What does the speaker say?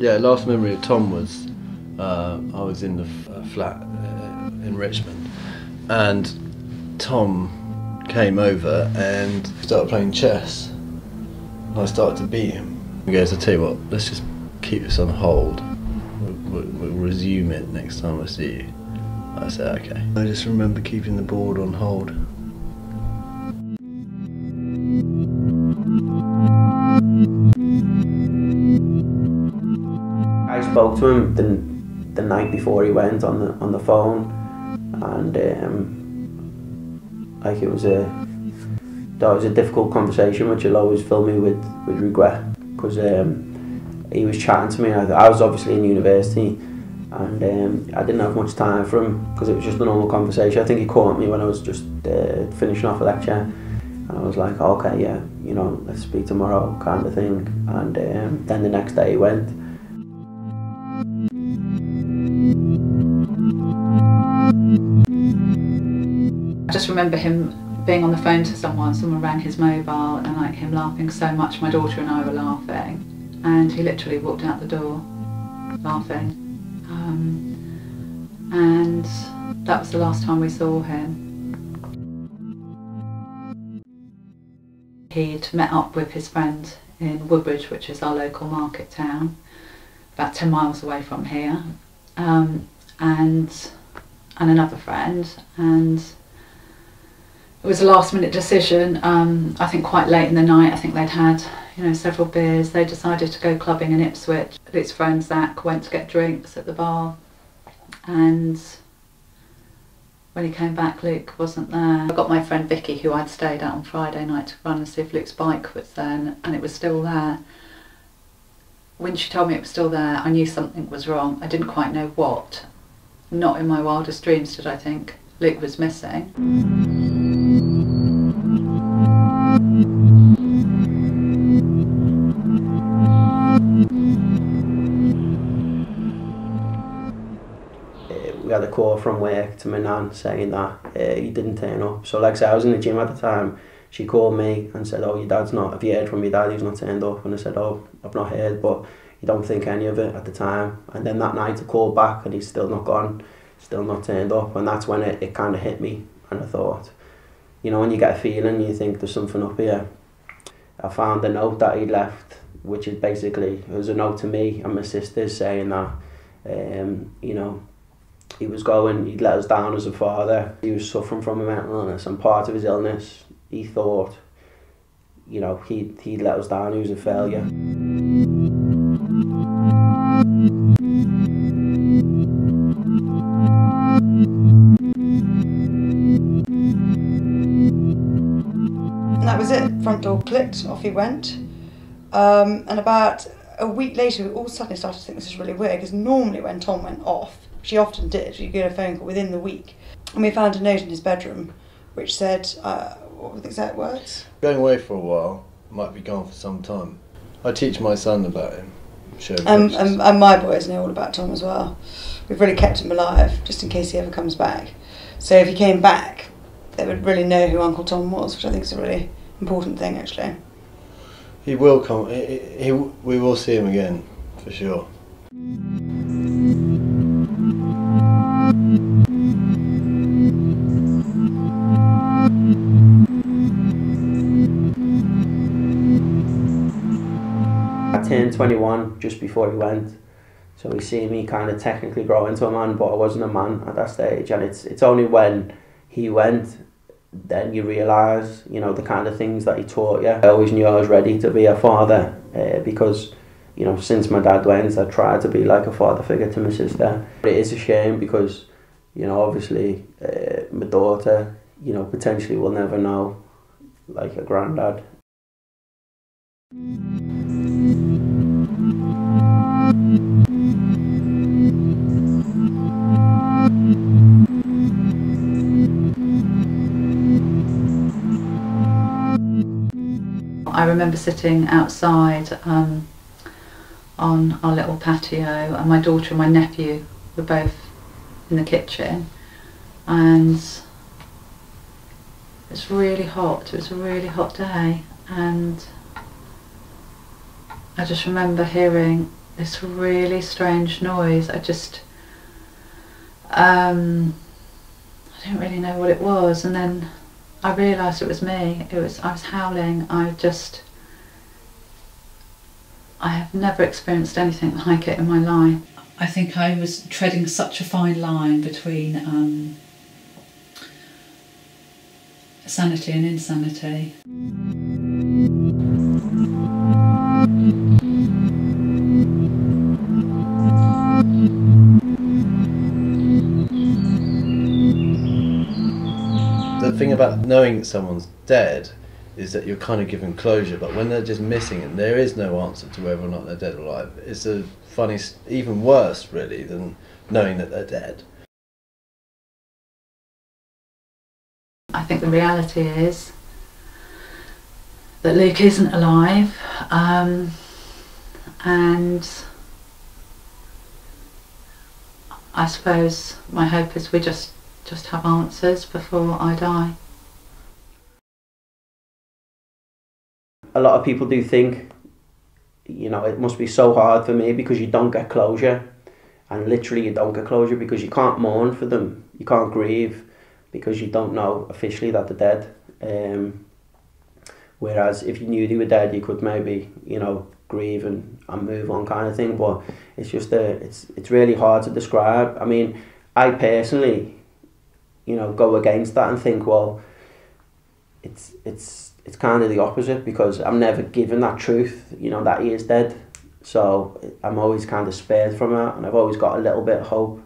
Yeah, last memory of Tom was I was in the flat in Richmond, and Tom came over and started playing chess. I started to beat him. He goes, "I tell you what, let's just keep this on hold. We'll resume it next time I see you." I said, "Okay." I just remember keeping the board on hold. I spoke to him the night before he went on the phone, and like it was a difficult conversation, which will always fill me with regret, because he was chatting to me. I was obviously in university, and I didn't have much time for him because it was just a normal conversation. I think he caught me when I was just finishing off a lecture, and I was like, "Okay, yeah, you know, let's speak tomorrow," kind of thing. And then the next day he went. I just remember him being on the phone to someone rang his mobile, and like him laughing so much, my daughter and I were laughing, and he literally walked out the door laughing, and that was the last time we saw him. He'd met up with his friend in Woodbridge, which is our local market town, about 10 miles away from here, and another friend, and it was a last minute decision. I think quite late in the night. I think they'd had, you know, several beers. They decided to go clubbing in Ipswich. His friend Zach went to get drinks at the bar, and when he came back, Luke wasn't there. I got my friend Vicky, who I'd stayed out on Friday night, to run and see if Luke's bike was there, and it was still there. When she told me it was still there, I knew something was wrong. I didn't quite know what. Not in my wildest dreams did I think Luke was missing. We had a call from work to my nan saying that he didn't turn up. So like I said, I was in the gym at the time. She called me and said, "Oh, your dad's not, have you heard from your dad? He's not turned up." And I said, "Oh, I've not heard, but you don't think any of it at the time." And then that night I called back and he's still not gone, still not turned up. And that's when it kind of hit me, and I thought, you know, when you get a feeling, you think there's something up here. I found a note that he'd left, which is basically, it was a note to me and my sisters saying that, you know, he'd let us down as a father. He was suffering from a mental illness, and part of his illness, he thought, you know, he'd let us down, he was a failure. And that was it. Front door clicked, off he went. And about a week later, we all suddenly started to think this is really weird, because normally when Tom went off, she often did, you get a phone call within the week. And we found a note in his bedroom which said, what were the exact words? Going away for a while, might be gone for some time. I teach my son about him. And my boys know all about Tom as well. We've really kept him alive, just in case he ever comes back. So if he came back, they would really know who Uncle Tom was, which I think is a really important thing, actually. He will come, we will see him again, for sure. I turned 21 just before he went, so he seen me kind of technically grow into a man, but I wasn't a man at that stage. And it's only when he went then you realise, you know, the kind of things that he taught you. I always knew I was ready to be a father, because, you know, since my dad went, I tried to be like a father figure to my sister. But it is a shame because, you know, obviously my daughter, you know, potentially will never know like a granddad. I remember sitting outside on our little patio, and my daughter and my nephew were both in the kitchen, and it was really hot. It was a really hot day, and I just remember hearing this really strange noise. I don't really know what it was, and then I realised it was me. I was howling. I have never experienced anything like it in my life. I think I was treading such a fine line between sanity and insanity. The thing about knowing someone's dead is that you're kind of given closure, but when they're just missing and there is no answer to whether or not they're dead or alive, it's a funny, even worse really than knowing that they're dead. I think the reality is that Luke isn't alive, and I suppose my hope is we just have answers before I die. A lot of people do think, you know, it must be so hard for me because you don't get closure, and literally you don't get closure because you can't mourn for them, you can't grieve because you don't know officially that they're dead. Whereas if you knew they were dead, you could maybe, you know, grieve and move on kind of thing. But it's just it's really hard to describe. I mean, I personally, you know, go against that and think, well, it's kind of the opposite, because I'm never given that truth, you know, that he is dead. So I'm always kind of spared from that, and I've always got a little bit of hope